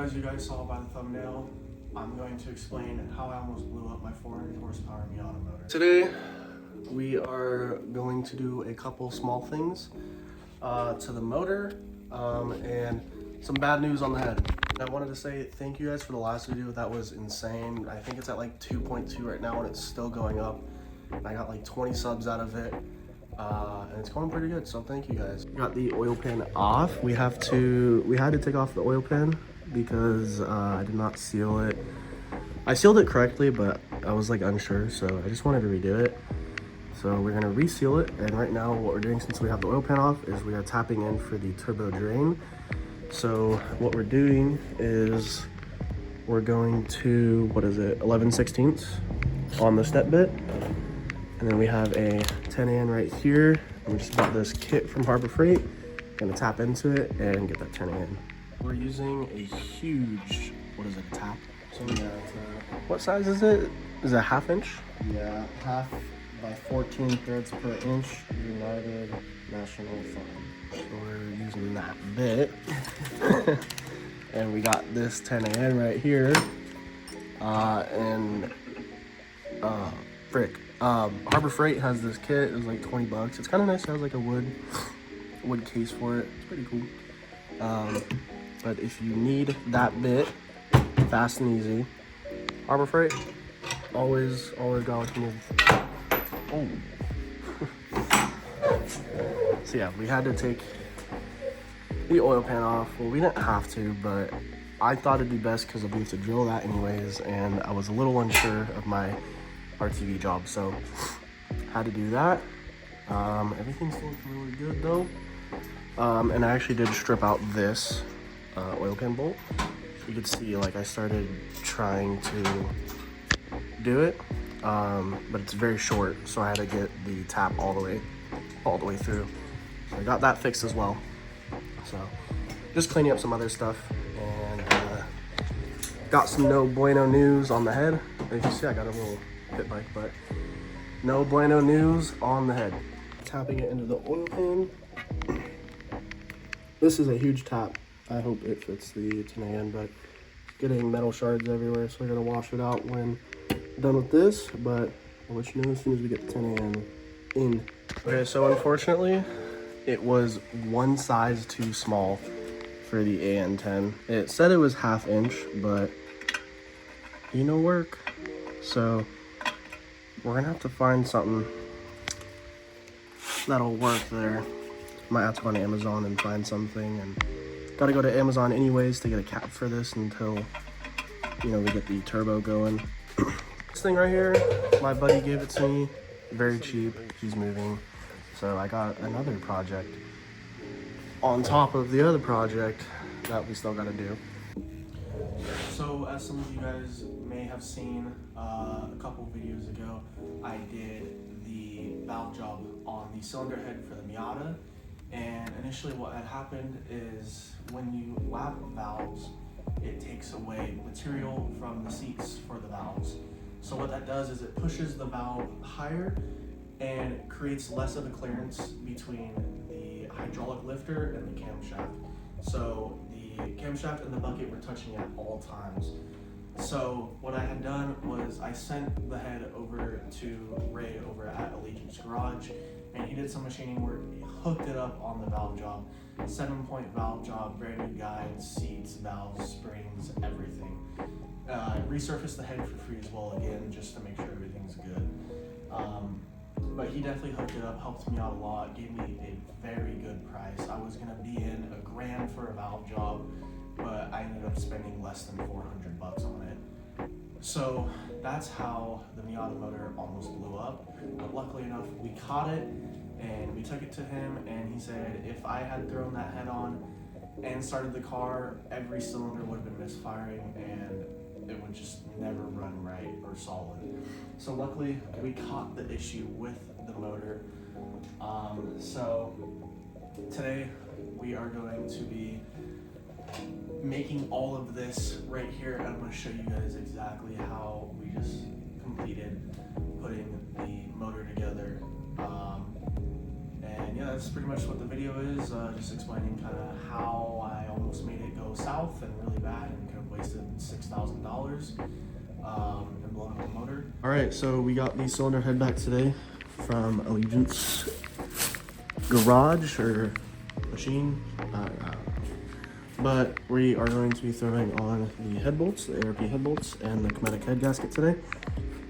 as you guys saw by the thumbnail, I'm going to explain how I almost blew up my 400 horsepower Miata motor. Today, we are going to do a couple small things to the motor and some bad news on the head. I wanted to say thank you guys for the last video. That was insane. I think it's at like 2.2 right now and it's still going up. I got like 20 subs out of it. And it's going pretty good, so thank you guys. Got the oil pan off. We had to take off the oil pan because I did not seal it. I sealed it correctly, but I was like unsure, so I just wanted to redo it. So we're gonna reseal it, and right now what we're doing, since we have the oil pan off, is we are tapping in for the turbo drain. So what we're doing is we're going to, 11/16 on the step bit. And then we have a 10AN right here. We just bought this kit from Harbor Freight. Gonna tap into it and get that 10AN. We're using a huge, a tap? So yeah, What size is it? Is it a 1/2 inch? yeah, 1/2 by 14 threads per inch, United National Fund. So we're using that bit. And we got this 10AN right here. Harbor Freight has this kit. It was like 20 bucks. It's kind of nice. It has like a wood case for it. It's pretty cool. But if you need that bit, fast and easy, Harbor Freight, always got what you need. Oh. So yeah, we had to take the oil pan off. Well, we didn't have to, but I thought it'd be best because we have to drill that anyways, and I was a little unsure of my RTV job, so had to do that. Everything's looking really good though. And I actually did strip out this oil pan bolt. You could see, like, I started trying to do it, but it's very short, so I had to get the tap all the way through. So I got that fixed as well. So just cleaning up some other stuff, and got some no bueno news on the head. As you see, I got a little pit bike, but no bueno news on the head. Tapping it into the oil pan. This is a huge tap. I hope it fits the 10AN, but getting metal shards everywhere, so I gotta wash it out when done with this, but I'll let you know as soon as we get the 10AN in. Okay, so unfortunately, it was one size too small for the AN10. It said it was 1/2 inch, but work. So we're gonna have to find something that'll work there. Might have to go on Amazon and find something, and gotta go to Amazon anyways to get a cap for this until we get the turbo going. This thing right here, my buddy gave it to me, very cheap. He's moving, so I got another project on top of the other project that we still gotta do. So as some of you guys may have seen a couple videos ago, I did the valve job on the cylinder head for the Miata. And initially what had happened is when you lap valves, it takes away material from the seats for the valves. So what that does is it pushes the valve higher and creates less of a clearance between the hydraulic lifter and the camshaft. So the camshaft and the bucket were touching at all times. So what I had done was I sent the head over to Ray over at Allegiance Garage, and he did some machining work. He hooked it up on the valve job. 7-point valve job, brand new guides, seats, valves, springs, everything. Resurfaced the head for free as well again, just to make sure everything's good. But he definitely hooked it up, helped me out a lot, gave me a very good price. I was gonna be in $1,000 for a valve job, but I ended up spending less than 400 bucks on it. So that's how the Miata motor almost blew up. But luckily enough, we caught it and we took it to him, and he said if I had thrown that head on and started the car, every cylinder would have been misfiring and it would just never run right or solid. So luckily we caught the issue with the motor. So today we are going to be making all of this right here, and I'm going to show you guys exactly how we just completed putting the motor together. And yeah, that's pretty much what the video is, just explaining kind of how I almost made it go south and really bad, and could have wasted $6,000 and blown up the motor. All right, so we got the cylinder head back today from Allegiance Garage or Machine. But we are going to be throwing on the head bolts, the ARP head bolts, and the Kinetic head gasket today.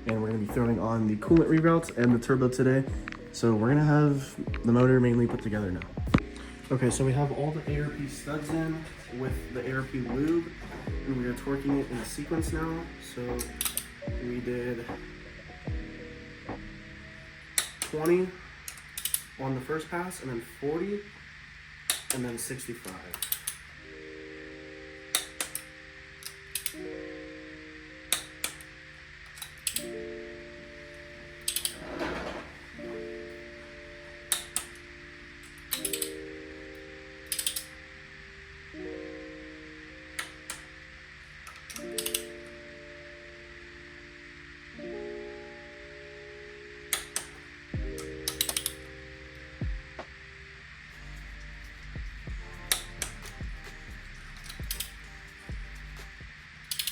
And we're going to be throwing on the coolant reroutes and the turbo today. So we're going to have the motor mainly put together now. Okay, so we have all the ARP studs in with the ARP lube, and we are torquing it in sequence now. So we did 20 on the first pass, and then 40, and then 65.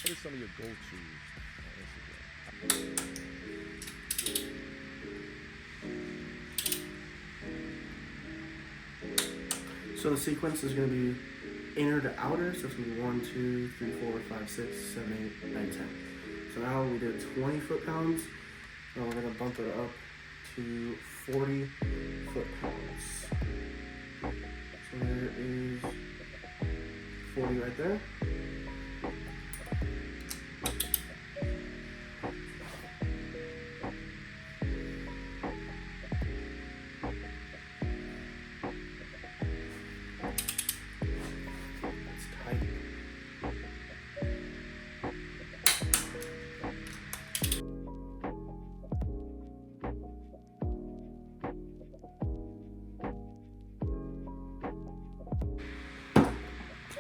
What are some of your go-tos on Instagram? So the sequence is going to be inner to outer, so it's going to be 1, 2, 3, 4, 5, 6, 7, 8, 9, 10. So now we did 20 foot-pounds. Now we're going to bump it up to 40 foot-pounds. So there is 40 right there.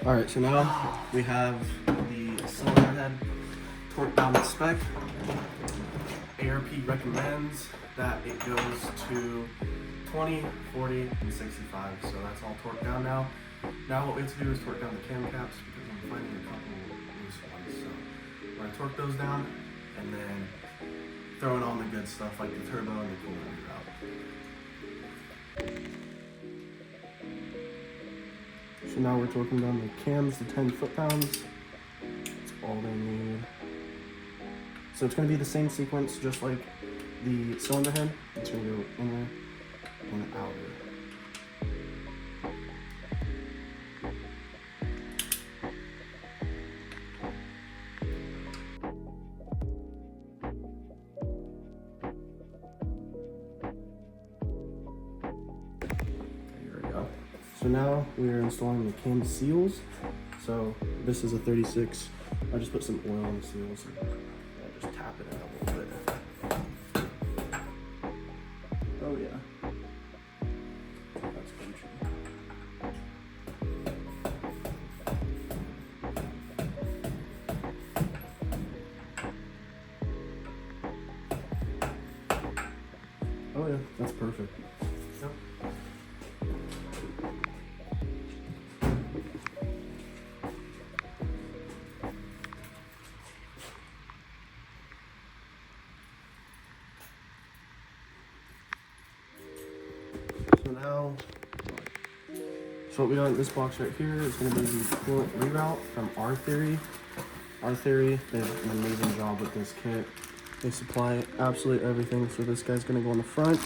All right, so now we have the cylinder head torqued down to spec. ARP recommends that it goes to 20, 40, and 65. So that's all torqued down now. Now what we have to do is torque down the cam caps because I'm finding a couple loose ones. So we're gonna torque those down and then throw in all the good stuff like the turbo and the coolant reroute. So now we're torquing down the cams to 10 foot-pounds. That's all they need. So it's going to be the same sequence, just like the cylinder head. It's going to go inner and outer. So now we are installing the cam seals. So this is a 36. I just put some oil on the seals and just tap it in a little bit. Oh yeah. That's country. Oh yeah, that's perfect. Yep. So what we got in this box right here is going to be the coolant reroute from R Theory. R Theory did an amazing job with this kit. They supply absolutely everything. So this guy's going to go on the front,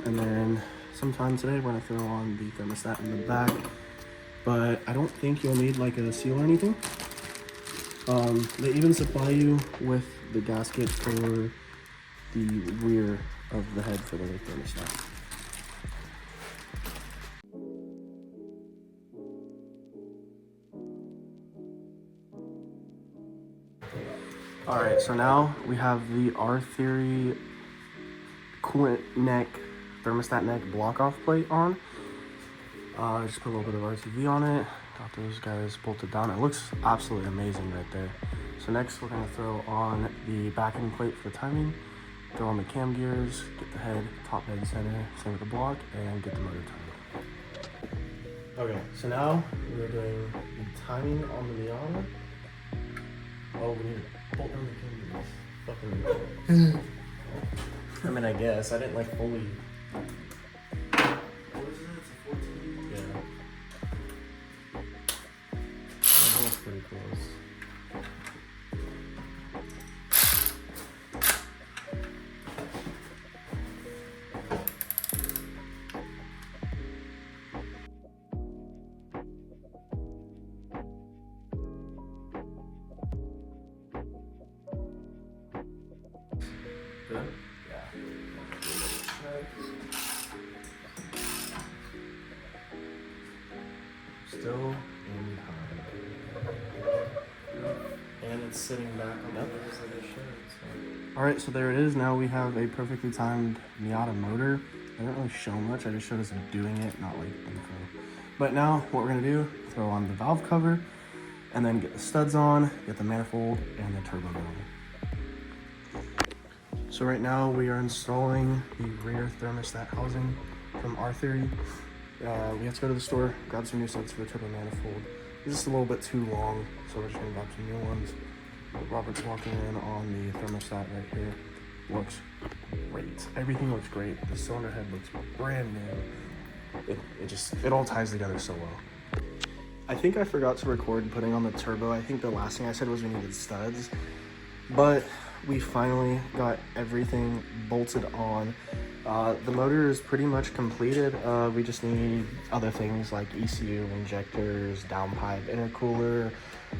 and then sometime today we're going to throw on the thermostat in the back. But I don't think you'll need like a seal or anything. They even supply you with the gasket for the rear of the head for the thermostat. All right, so now we have the R Theory coolant neck, thermostat neck block off plate on. Just put a little bit of RTV on it. Got those guys bolted down. It looks absolutely amazing right there. So next we're gonna throw on the backing plate for the timing, throw on the cam gears, get the head, top, head, center, center of the block, and get the motor turned on. Okay, so now we're doing the timing on the Miata. Oh, we need to bolt down the cameras. Fucking. I mean, I guess I didn't like fully. What is it? It's a 14. Yeah. That was pretty close. Good? Yeah. Still in time. And it's sitting back on the wheels like it should. Alright, so there it is. Now we have a perfectly timed Miata motor. I didn't really show much, I just showed us doing it, not like info. But now what we're gonna do, throw on the valve cover, and then get the studs on, get the manifold, and the turbo going. So right now we are installing the rear thermostat housing from R-Theory. We have to go to the store, grab some new studs for the turbo manifold. It's just a little bit too long, so we're just gonna grab some new ones. Robert's walking in on the thermostat right here. Looks great. Everything looks great. The cylinder head looks brand new. It all ties together so well. I think I forgot to record putting on the turbo. I think the last thing I said was we needed studs, but we finally got everything bolted on. The motor is pretty much completed. We just need other things like ECU, injectors, downpipe, intercooler,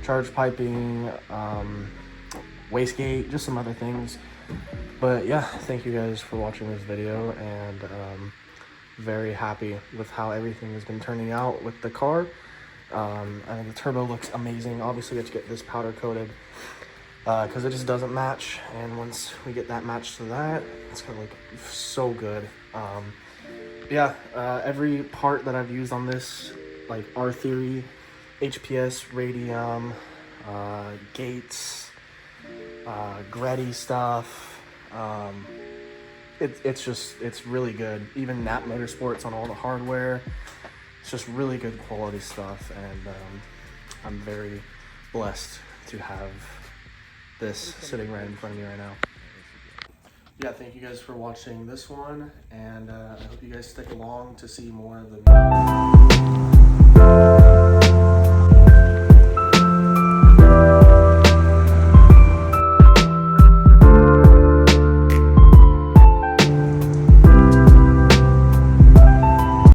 charge piping, wastegate, just some other things. But yeah, thank you guys for watching this video, and very happy with how everything has been turning out with the car. And the turbo looks amazing. Obviously we have to get this powder coated because it just doesn't match, and once we get that matched to that, it's gonna look so good. Yeah, every part that I've used on this, like R-Theory, HPS, radium, gates, Gretty stuff, it's really good. Even Nat Motorsports on all the hardware. It's just really good quality stuff, and I'm very blessed to have this sitting right in front of me right now. Yeah, thank you guys for watching this one, and I hope you guys stick along to see more of the